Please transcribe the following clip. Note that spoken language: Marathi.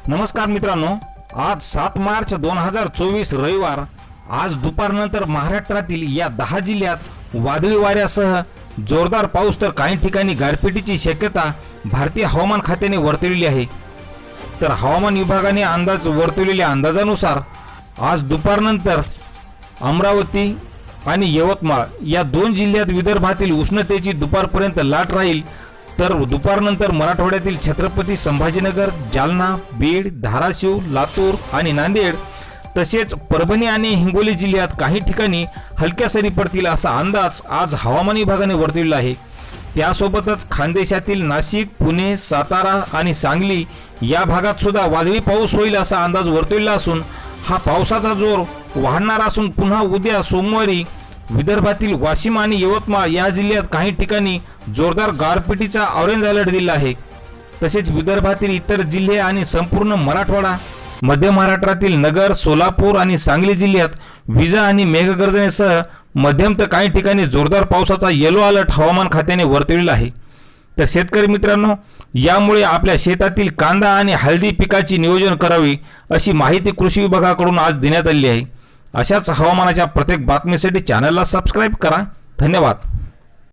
नमस्कार मित्रांनो, आज 7 मार्च 2024 रविवार। आज दुपारनंतर महाराष्ट्रातील या 10 जिल्ह्यात वादळी वाऱ्यासह जोरदार पाऊस तर काही ठिकाणी गारपिटीची शक्यता भारतीय हवामान खात्याने वर्तवलेली आहे। तर हवामान विभागाने वर्तवलेल्या अंदाजानुसार आज दुपारनंतर अमरावती आणि यवतमाळ या 2 जिल्ह्यात विदर्भातील उष्णतेची दुपारपर्यंत लाट राहील। तर दुपारनंतर मराठवाड्यातील छत्रपती संभाजीनगर, जालना, बीड, धाराशिव, लातूर आणि नांदेड तसेच परभणी आणि हिंगोली जिल्ह्यात काही ठिकाणी हलक्या सरी पडतील असा अंदाज आज हवामान विभागाने वर्तवला आहे। त्यासोबतच खानदेशातील नाशिक, पुणे, सातारा आणि सांगली या भागात सुद्धा वादळी पाऊस होईल असा अंदाज वर्तवला असून हा पावसाचा जोर वाढणार असून पुन्हा उद्या सोमवारी विदर्भातील वाशिम आणि यवतमाळ या जिल्ह्यात काही ठिकाणी जोरदार गारपिटीचा ऑरेंज अलर्ट दिला आहे। तसेच विदर्भातील इतर जिल्हे आणि संपूर्ण मराठवाडा, मध्य महाराष्ट्रातील नगर, सोलापूर आणि सांगली जिल्ह्यात विजा आणि मेघगर्जनेसह मध्यम तर काही ठिकाणी जोरदार पावसाचा येलो अलर्ट हवामान खात्याने वर्तवलेला आहे। तर शेतकरी मित्रांनो, यामुळे आपल्या शेतातील कांदा आणि हळदी पिकाची नियोजन करावी अशी माहिती कृषी विभागाकडून आज देण्यात आली आहे। अशाच हवामानाच्या प्रत्येक बातमीसाठी चॅनलला सबस्क्राइब करा। धन्यवाद।